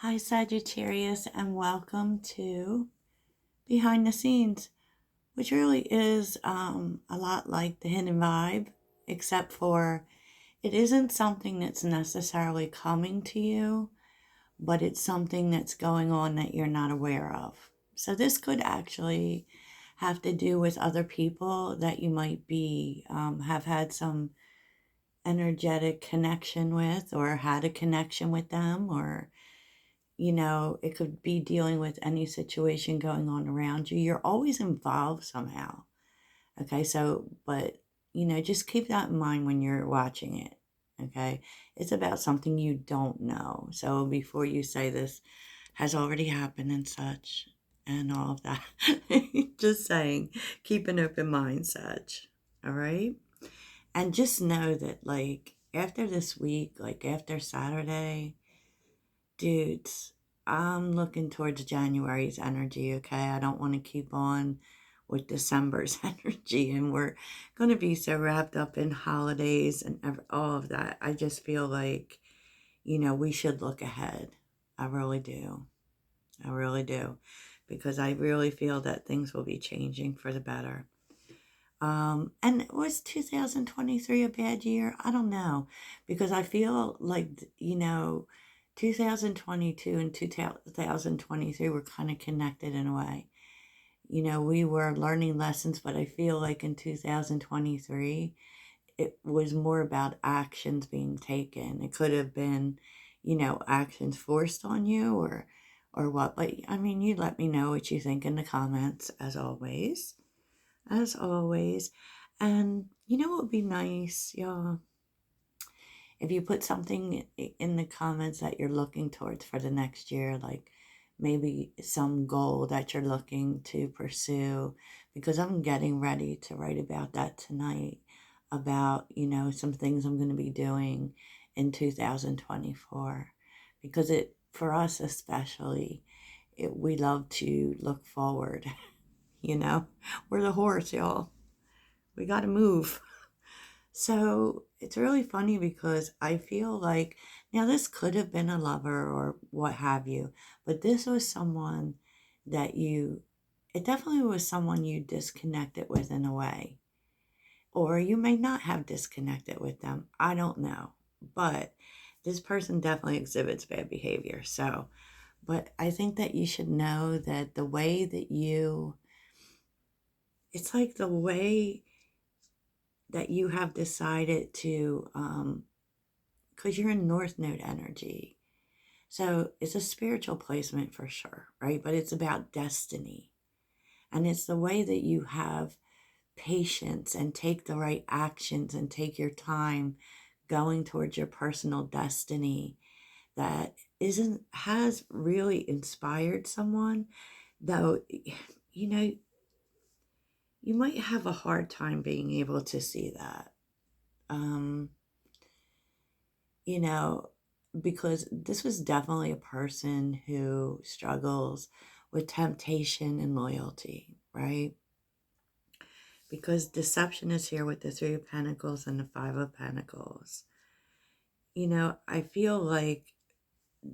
Hi, Sagittarius, and welcome to Behind the Scenes, which really is a lot like the hidden vibe, except for it isn't something that's necessarily coming to you, but it's something that's going on that you're not aware of. So, this could actually have to do with other people that you might be, have had some energetic connection with, or had a connection with them, or it could be dealing with any situation going on around you. You're always involved somehow. Okay, so, but, just keep that in mind when you're watching it. Okay, it's about something you don't know. So before you say this has already happened and such and all of that, just saying, keep an open mind, such. All right. And just know that, like, after this week, like after Saturday, dudes, I'm looking towards January's energy, okay? I don't want to keep on with December's energy, and we're going to be so wrapped up in holidays and all of that. I just feel like, we should look ahead. I really do. I really do. Because I really feel that things will be changing for the better. And was 2023 a bad year? I don't know, because I feel like, 2022 and 2023 were kind of connected in a way. We were learning lessons, but I feel like in 2023, it was more about actions being taken. It could have been, actions forced on you or what. But I mean, you let me know what you think in the comments, as always. As always. And you know what would be nice, y'all? If you put something in the comments that you're looking towards for the next year, like maybe some goal that you're looking to pursue, because I'm getting ready to write about that tonight, about, some things I'm going to be doing in 2024. Because for us especially, we love to look forward, We're the horse, y'all. We got to move. So it's really funny because I feel like now this could have been a lover or what have you, but this was someone that it definitely was someone you disconnected with in a way. Or you may not have disconnected with them. I don't know. But this person definitely exhibits bad behavior. So, but I think that you should know that the way that it's like the way that you have decided to, because you're in North Node energy. So it's a spiritual placement for sure, right? But it's about destiny. And it's the way that you have patience and take the right actions and take your time going towards your personal destiny that has really inspired someone, though, you know, you might have a hard time being able to see that. Um, you know, because this was definitely a person who struggles with temptation and loyalty, right? Because deception is here with the Three of Pentacles and the Five of Pentacles. I feel like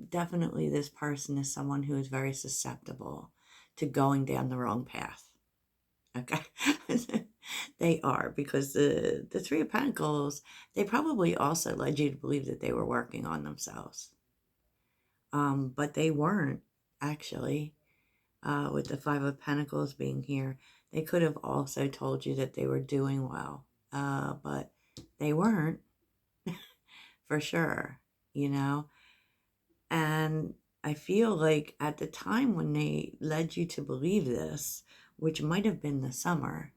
definitely this person is someone who is very susceptible to going down the wrong path. Okay. They are, because the Three of Pentacles, they probably also led you to believe that they were working on themselves. But they weren't, actually. With the Five of Pentacles being here, they could have also told you that they were doing well. But they weren't, for sure, you know? And I feel like at the time when they led you to believe this, which might have been the summer,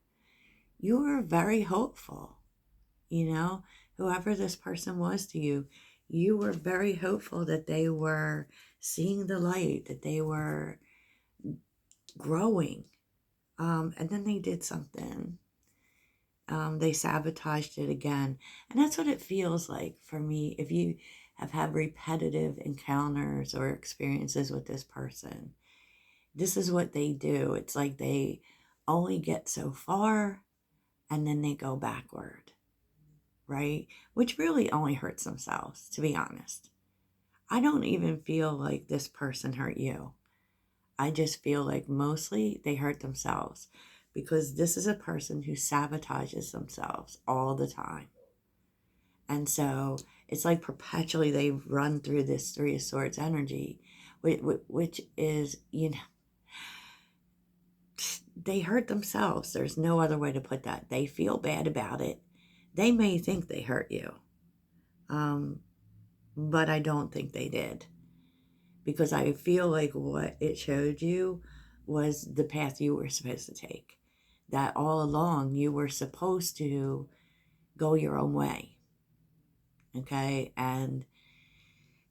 you were very hopeful, whoever this person was to you, you were very hopeful that they were seeing the light, that they were growing. And then they did something. They sabotaged it again. And that's what it feels like for me. If you have had repetitive encounters or experiences with this person, this is what they do. It's like they only get so far and then they go backward, right? Which really only hurts themselves, to be honest. I don't even feel like this person hurt you. I just feel like mostly they hurt themselves, because this is a person who sabotages themselves all the time. And so it's like perpetually they run through this Three of Swords energy, which is, they hurt themselves. There's no other way to put that. They feel bad about it. They may think they hurt you, but I don't think they did, because I feel like what it showed you was the path you were supposed to take. That all along you were supposed to go your own way. Okay? And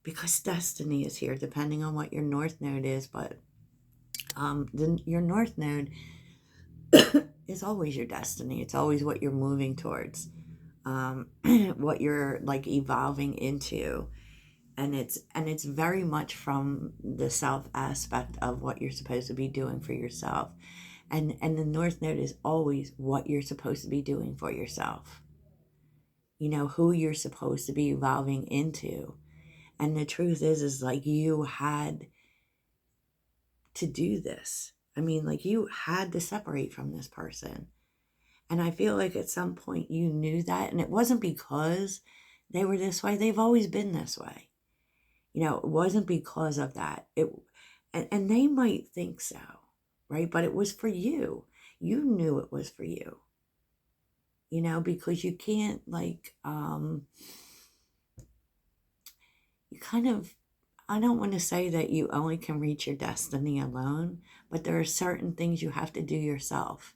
because destiny is here, depending on what your North Node is, but your North Node is always your destiny. It's always what you're moving towards, what you're like evolving into. And it's very much from the self aspect of what you're supposed to be doing for yourself. And the North Node is always what you're supposed to be doing for yourself. Who you're supposed to be evolving into. And the truth is like you had to do this. I mean, like you had to separate from this person. And I feel like at some point you knew that. And it wasn't because they were this way. They've always been this way. It wasn't because of that. And they might think so, right? But it was for you. You knew it was for you. Because you can't you kind of, I don't want to say that you only can reach your destiny alone, but there are certain things you have to do yourself.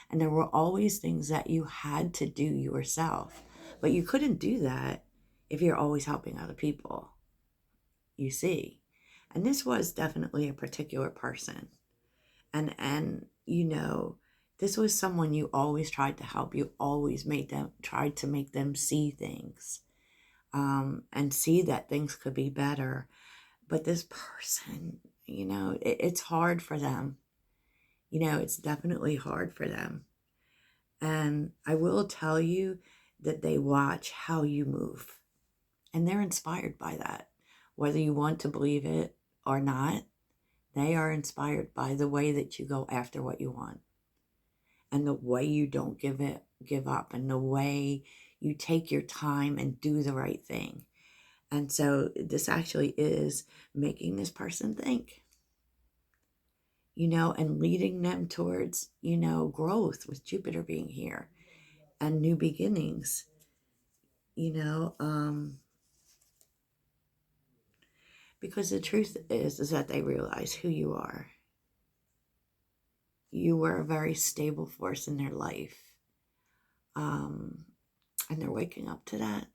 And there were always things that you had to do yourself. But you couldn't do that if you're always helping other people. You see. And this was definitely a particular person. And this was someone you always tried to help. You always tried to make them see things. And see that things could be better. But this person, it's hard for them. It's definitely hard for them. And I will tell you that they watch how you move. And they're inspired by that. Whether you want to believe it or not, they are inspired by the way that you go after what you want. And the way you don't give up. And the way you take your time and do the right thing. And so this actually is making this person think, and leading them towards, growth with Jupiter being here and new beginnings, because the truth is that they realize who you are. You were a very stable force in their life. And they're waking up to that.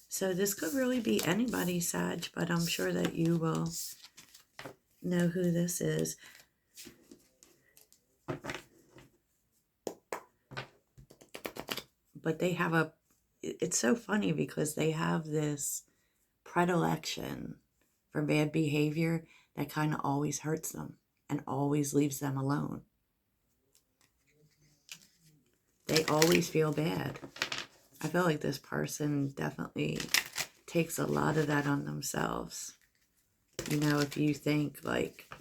So this could really be anybody, Sag, but I'm sure that you will know who this is. But they have it's so funny because they have this predilection for bad behavior that kind of always hurts them and always leaves them alone. They always feel bad. I feel like this person definitely takes a lot of that on themselves. If you think like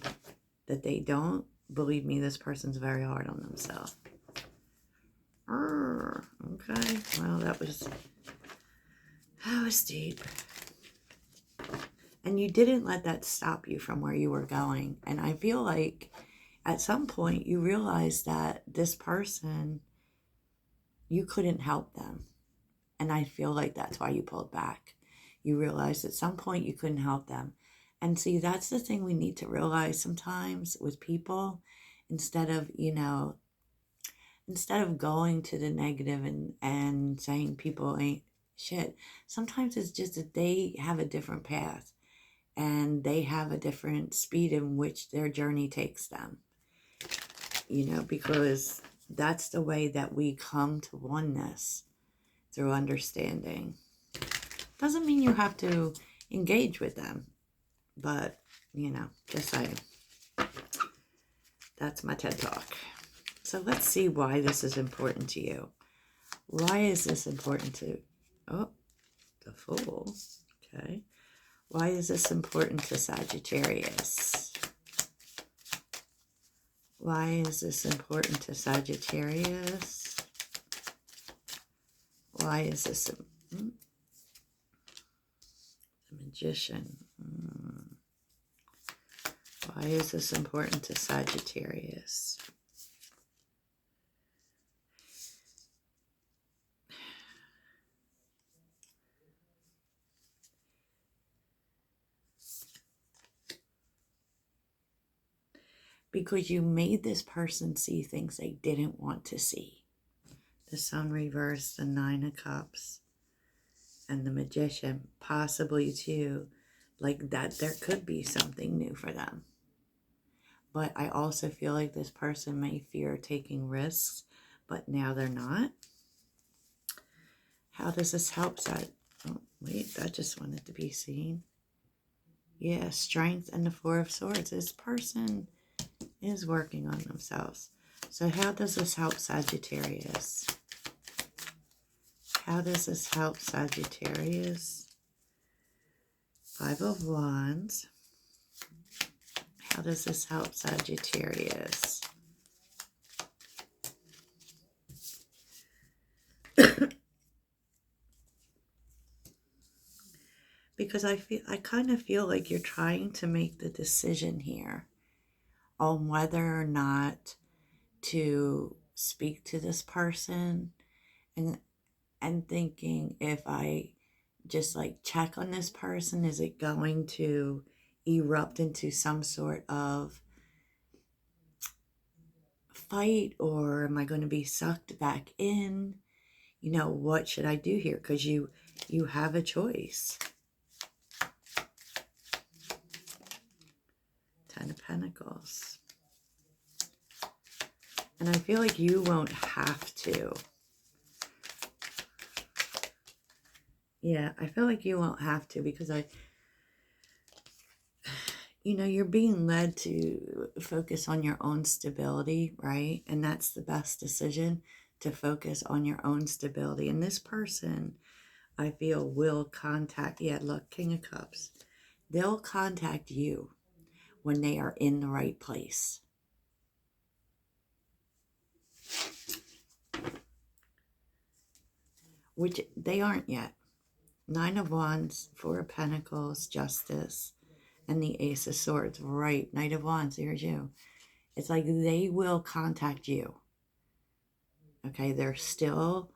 that they don't, believe me, this person's very hard on themselves. Okay, well, that was deep. And you didn't let that stop you from where you were going. And I feel like at some point you realized that this person, you couldn't help them. And I feel like that's why you pulled back. You realized at some point you couldn't help them. And see, that's the thing we need to realize sometimes with people. Instead of going to the negative and saying people ain't shit, sometimes it's just that they have a different path. And they have a different speed in which their journey takes them. Because that's the way that we come to oneness, through understanding. Doesn't mean you have to engage with them. But, just saying. That's my TED Talk. So let's see why this is important to you. Why is this important to... Oh, The Fool. Okay. Why is this important to Sagittarius? Why is this important to Sagittarius? Why is this the Magician? Why is this important to Sagittarius? Because you made this person see things they didn't want to see. The Sun reversed, the Nine of Cups, and the Magician, possibly too, like that there could be something new for them. But I also feel like this person may fear taking risks, but now they're not. How does this help? Oh, wait, that just wanted to be seen. Yeah, Strength and the Four of Swords. This person is working on themselves. So how does this help Sagittarius? How does this help Sagittarius? Five of Wands. How does this help Sagittarius? Because I kind of feel like you're trying to make the decision here on whether or not to speak to this person, and thinking, if I just like check on this person, is it going to erupt into some sort of fight, or am I going to be sucked back in? You know, what should I do here? Because you have a choice. Ten of Pentacles. And I feel like you won't have to. Yeah, I feel like you won't have to, because you're being led to focus on your own stability, right? And that's the best decision, to focus on your own stability. And this person, I feel, will contact, yeah, look, King of Cups. They'll contact you when they are in the right place. Which they aren't yet. Nine of Wands, Four of Pentacles, Justice, and the Ace of Swords. Right, Knight of Wands, here's you. It's like they will contact you. Okay, they're still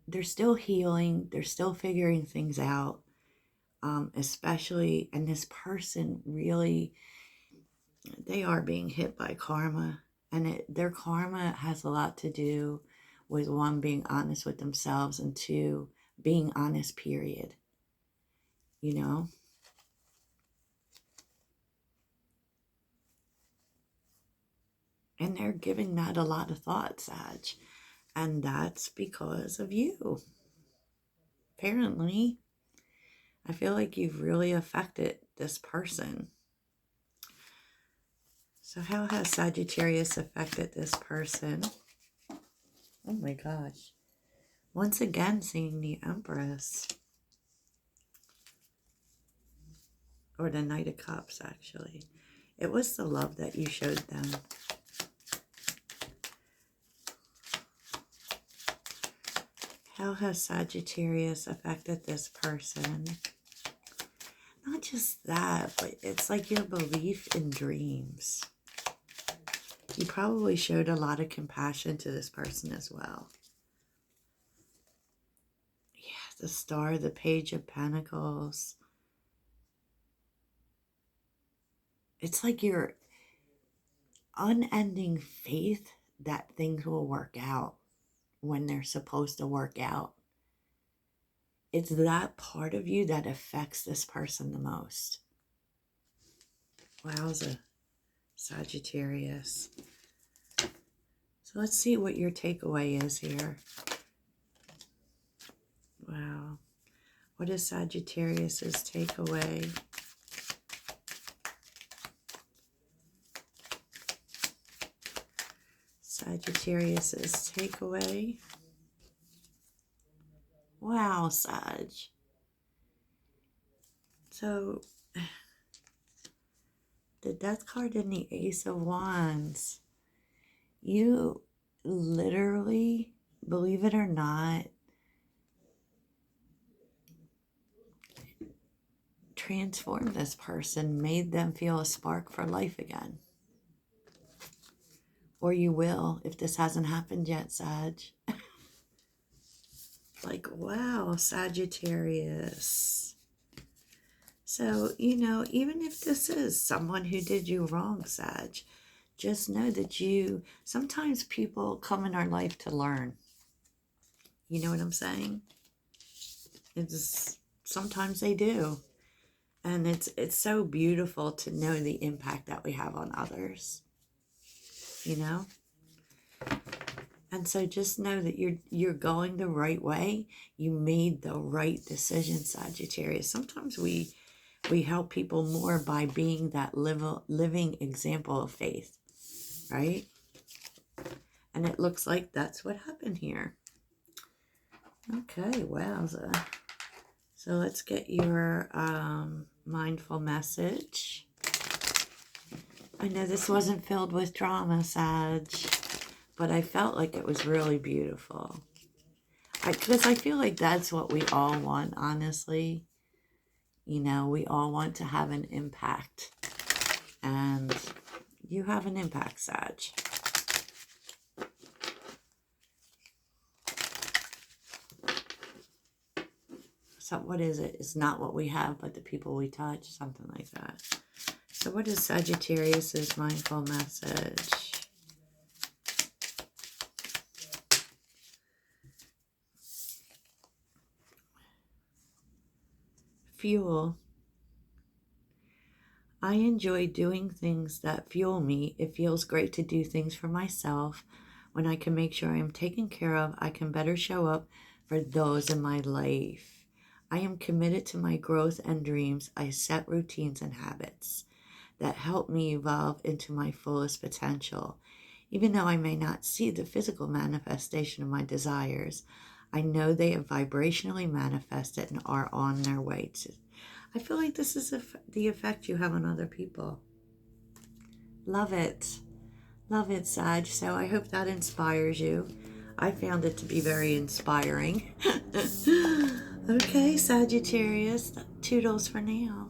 healing. They're still figuring things out. Especially, and this person really, they are being hit by karma. And their karma has a lot to do with, one, being honest with themselves, and two, being honest, period. You know? And they're giving that a lot of thought, Sag. And that's because of you. Apparently, I feel like you've really affected this person. So how has Sagittarius affected this person? Oh my gosh. Once again, seeing the Empress. Or the Knight of Cups, actually. It was the love that you showed them. How has Sagittarius affected this person? Not just that, but it's like your belief in dreams. You probably showed a lot of compassion to this person as well. Yeah, the Star, the Page of Pentacles. It's like your unending faith that things will work out when they're supposed to work out. It's that part of you that affects this person the most. Wowza, Sagittarius. So let's see what your takeaway is here. Wow. What is Sagittarius's takeaway? Sagittarius's takeaway. Wow, Sag. So, the Death card and the Ace of Wands. You literally, believe it or not, transformed this person, made them feel a spark for life again. Or you will, if this hasn't happened yet, Sag. Like, wow, Sagittarius. So, even if this is someone who did you wrong, Sag, just know that sometimes people come in our life to learn. You know what I'm saying? Sometimes they do. And it's so beautiful to know the impact that we have on others. And so just know that you're going the right way. You made the right decision, Sagittarius. Sometimes we help people more by being that living example of faith, right? And it looks like that's what happened here. Okay, wowza. So let's get your mindful message. I know this wasn't filled with drama, Sag, but I felt like it was really beautiful. Because I feel like that's what we all want, honestly. We all want to have an impact. And you have an impact, Sag. So what is it? It's not what we have, but the people we touch. Something like that. So what is Sagittarius's mindful message? Fuel. I enjoy doing things that fuel me. It feels great to do things for myself. When I can make sure I am taken care of, I can better show up for those in my life. I am committed to my growth and dreams. I set routines and habits that help me evolve into my fullest potential. Even though I may not see the physical manifestation of my desires, I know they have vibrationally manifested and are on their way to. I feel like this is the effect you have on other people. Love it. Love it, Sag. So I hope that inspires you. I found it to be very inspiring. Okay, Sagittarius, toodles for now.